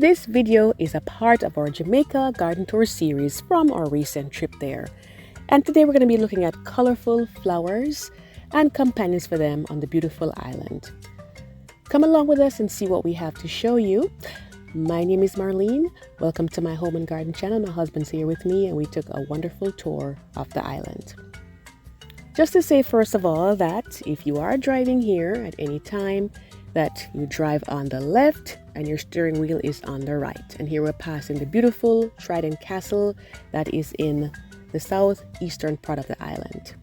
This video is a part of our Jamaica garden tour series from our recent trip there. And today we're going to be looking at colorful flowers and companions for them on the beautiful island. Come along with us and see what we have to show you. My name is Marlene. Welcome to my home and garden channel. My husband's here with me and we took a wonderful tour of the island. Just to say first of all that if you are driving here at any time, that you drive on the left and your steering wheel is on the right. And here we're passing the beautiful Trident Castle that is in the southeastern part of the island.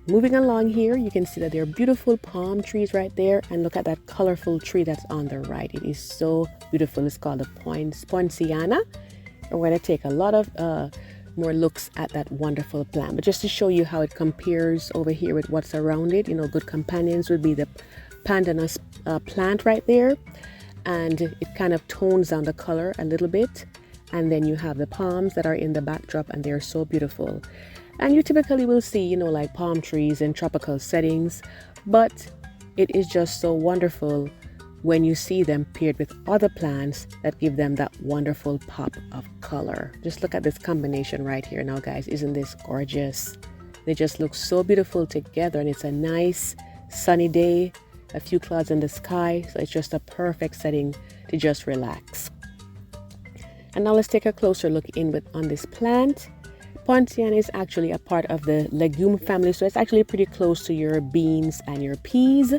Moving along here, you can see that there are beautiful palm trees right there, and look at that colorful tree that's on the right. It is so beautiful. It's called the Poinciana. And we're going to take a lot of more looks at that wonderful plant. But just to show you how it compares over here with what's around it, good companions would be the pandanus plant right there, and it kind of tones down the color a little bit. And then you have the palms that are in the backdrop, and they're so beautiful. And you typically will see, like palm trees in tropical settings, but it is just so wonderful when you see them paired with other plants that give them that wonderful pop of color. Just look at this combination right here now, guys. Isn't this gorgeous? They just look so beautiful together, and it's a nice sunny day, a few clouds in the sky, so it's just a perfect setting to just relax. And now let's take a closer look on this plant. Poinciana is actually a part of the legume family, so it's actually pretty close to your beans and your peas,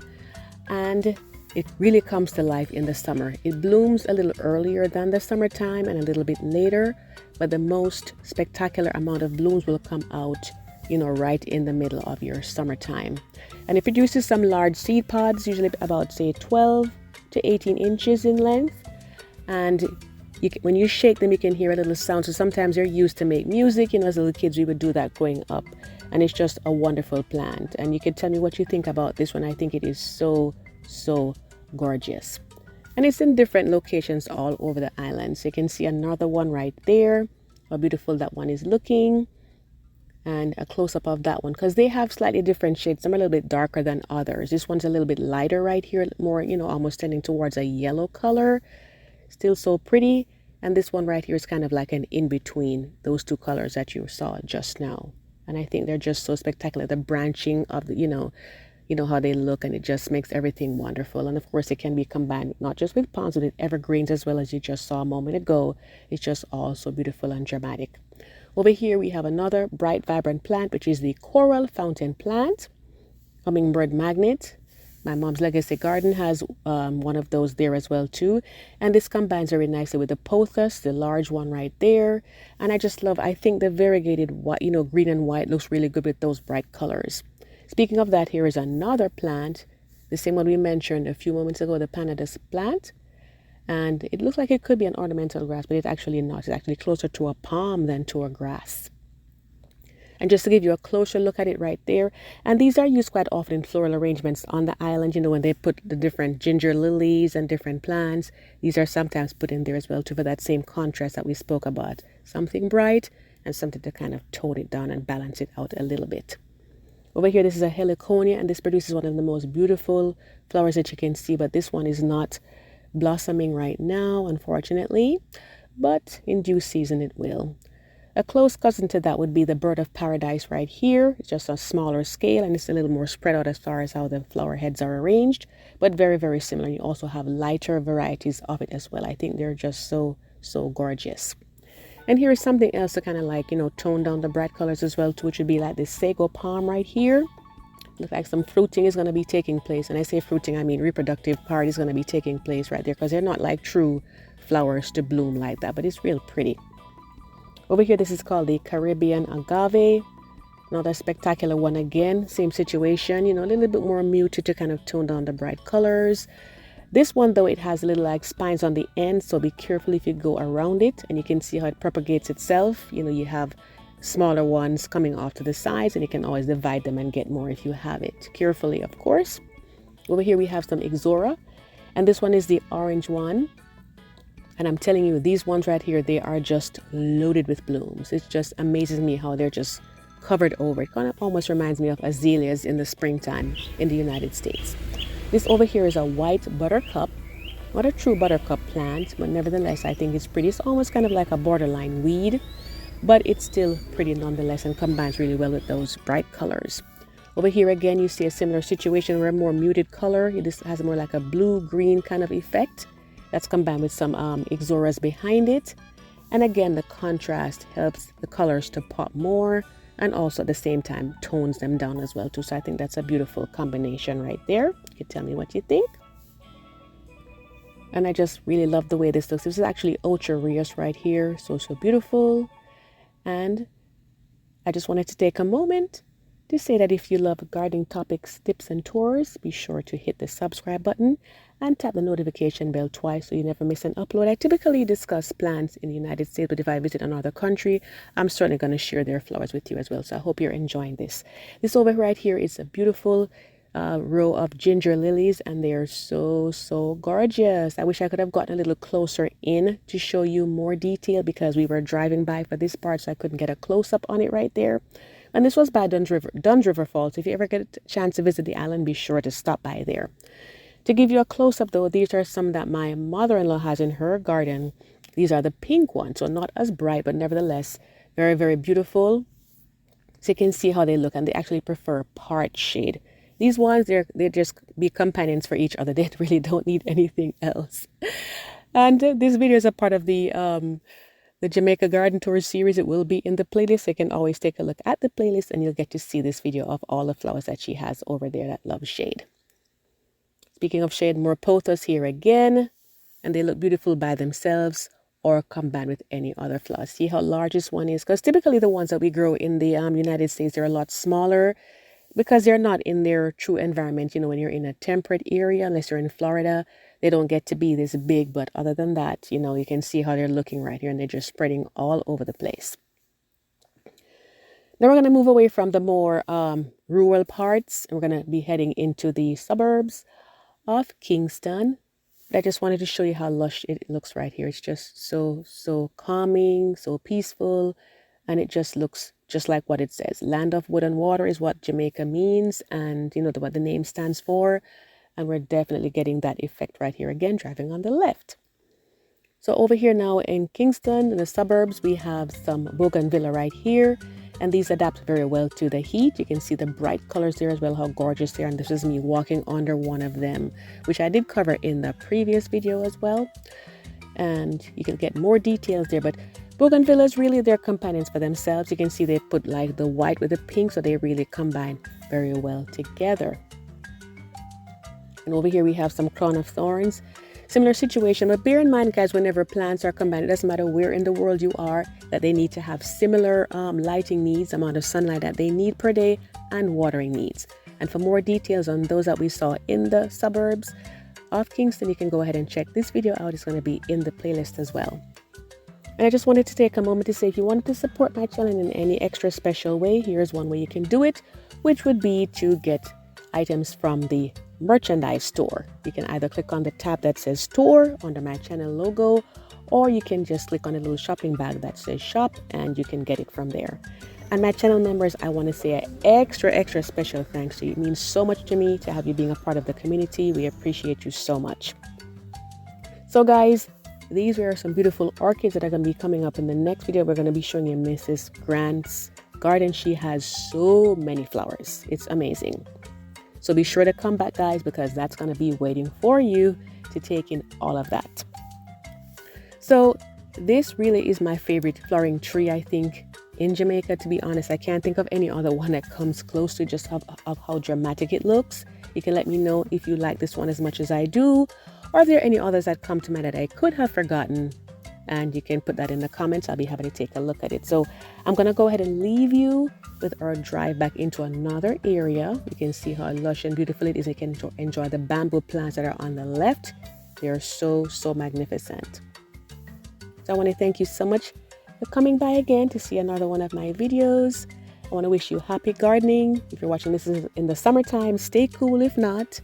and it really comes to life in the summer. It blooms a little earlier than the summertime and a little bit later, but the most spectacular amount of blooms will come out right in the middle of your summertime. And it produces some large seed pods, usually about say 12 to 18 inches in length, and when you shake them, you can hear a little sound. So sometimes they're used to make music. As little kids, we would do that growing up. And it's just a wonderful plant. And you can tell me what you think about this one. I think it is so, so gorgeous. And it's in different locations all over the island. So you can see another one right there. How beautiful that one is looking. And a close-up of that one, because they have slightly different shades. Some are a little bit darker than others. This one's a little bit lighter right here, more, almost tending towards a yellow color. Still so pretty. And this one right here is kind of like an in-between those two colors that you saw just now. And I think they're just so spectacular. The branching of the, how they look, and it just makes everything wonderful. And of course, it can be combined not just with palms, but with evergreens as well, as you just saw a moment ago. It's just all so beautiful and dramatic. Over here, we have another bright, vibrant plant, which is the coral fountain plant, hummingbird magnet. My mom's legacy garden has one of those there as well too, and this combines very nicely with the pothos, the large one right there. And I think the variegated white, green and white looks really good with those bright colors. Speaking of that, here is another plant, the same one we mentioned a few moments ago, the pandanus plant, and it looks like it could be an ornamental grass, but it's actually not. It's actually closer to a palm than to a grass. And just to give you a closer look at it right there, and these are used quite often in floral arrangements on the island, when they put the different ginger lilies and different plants. These are sometimes put in there as well too, for that same contrast that we spoke about. Something bright and something to kind of tone it down and balance it out a little bit. Over here, this is a heliconia, and this produces one of the most beautiful flowers that you can see, but this one is not blossoming right now, unfortunately, but in due season it will. A close cousin to that would be the bird of paradise right here. It's just a smaller scale, and it's a little more spread out as far as how the flower heads are arranged, but very, very similar. You also have lighter varieties of it as well. I think they're just so, so gorgeous. And here is something else to kind of like, tone down the bright colors as well too, which would be like this sago palm right here. Looks like some fruiting is going to be taking place. And I say fruiting, I mean reproductive part is going to be taking place right there, because they're not like true flowers to bloom like that, but it's real pretty. Over here, this is called the Caribbean agave. Another spectacular one again. Same situation, a little bit more muted to kind of tone down the bright colors. This one, though, it has a little like spines on the end, so be careful if you go around it. And you can see how it propagates itself. You have smaller ones coming off to the sides, and you can always divide them and get more if you have it. Carefully, of course. Over here, we have some Ixora. And this one is the orange one. And I'm telling you, these ones right here, they are just loaded with blooms. It just amazes me how they're just covered over. It kind of almost reminds me of azaleas in the springtime in the United States. This over here is a white buttercup, Not a true buttercup plant, but nevertheless, I think it's pretty. It's almost kind of like a borderline weed, but it's still pretty nonetheless and combines really well with those bright colors. Over here again, you see a similar situation where a more muted color. It just has more like a blue-green kind of effect. That's combined with some Ixoras behind it. And again, the contrast helps the colors to pop more and also at the same time tones them down as well too. So I think that's a beautiful combination right there. You can tell me what you think. And I just really love the way this looks. This is actually Ixora right here. So beautiful. And I just wanted to take a moment to say that if you love gardening topics, tips, and tours, be sure to hit the subscribe button and tap the notification bell twice so you never miss an upload. I typically discuss plants in the United States, but if I visit another country, I'm certainly going to share their flowers with you as well. So I hope you're enjoying this. This over right here is a beautiful row of ginger lilies, and they are so gorgeous. I wish I could have gotten a little closer in to show you more detail because we were driving by for this part, so I couldn't get a close-up on it right there. And this was by Dunn's River Falls. If you ever get a chance to visit the island, be sure to stop by there. To give you a close-up though, these are some that my mother-in-law has in her garden. These are the pink ones, so not as bright, but nevertheless very beautiful. So you can see how they look, and they actually prefer part shade. These ones, they just be companions for each other. They really don't need anything else. And this video is a part of the Jamaica Garden Tour series. It will be in the playlist. You can always take a look at the playlist and you'll get to see this video of all the flowers that she has over there that love shade. Speaking of shade, more pothos here again. And they look beautiful by themselves or combined with any other flowers. See how large this one is? Because typically the ones that we grow in the United States, they're a lot smaller because they're not in their true environment. You know, when you're in a temperate area, unless you're in Florida, they don't get to be this big. But other than that, you know, you can see how they're looking right here, and they're just spreading all over the place. Now we're going to move away from the more rural parts, and we're going to be heading into the suburbs of Kingston. I just wanted to show you how lush it looks right here. It's just so calming, so peaceful, and it just looks just like what it says. Land of wood and water is what Jamaica means, and you know what the name stands for. And we're definitely getting that effect right here again, driving on the left. So over here now in Kingston, in the suburbs, we have some bougainvillea right here. And these adapt very well to the heat. You can see the bright colors there as well, how gorgeous they are. And this is me walking under one of them, which I did cover in the previous video as well. And you can get more details there. But bougainvilleas, really, they're companions for themselves. You can see they put like the white with the pink, so they really combine very well together. And over here we have some crown of thorns. Similar situation, but bear in mind, guys, whenever plants are combined, it doesn't matter where in the world you are, that they need to have similar lighting needs, amount of sunlight that they need per day, and watering needs. And for more details on those that we saw in the suburbs of Kingston, you can go ahead and check this video out. It's going to be in the playlist as well. And I just wanted to take a moment to say, if you wanted to support my channel in any extra special way, here's one way you can do it, which would be to get items from the merchandise store. You can either click on the tab that says store under my channel logo, or you can just click on a little shopping bag that says shop and you can get it from there. And my channel members, I want to say an extra special thanks to you. It means so much to me to have you being a part of the community. We appreciate you so much. So guys, these were some beautiful orchids that are going to be coming up in the next video. We're going to be showing you Mrs. Grant's garden. She has so many flowers. It's amazing. So be sure to come back, guys, because that's going to be waiting for you to take in all of that. So this really is my favorite flowering tree, I think, in Jamaica. To be honest, I can't think of any other one that comes close to just of how dramatic it looks. You can let me know if you like this one as much as I do, or if there are any others that come to mind that I could have forgotten. And you can put that in the comments. I'll be happy to take a look at it. So I'm going to go ahead and leave you with our drive back into another area. You can see how lush and beautiful it is. You can enjoy the bamboo plants that are on the left. They are so magnificent. So I want to thank you so much for coming by again to see another one of my videos. I want to wish you happy gardening. If you're watching this in the summertime, stay cool. If not,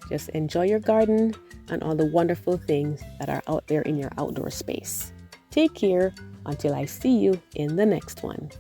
just enjoy your garden and all the wonderful things that are out there in your outdoor space. Take care until I see you in the next one.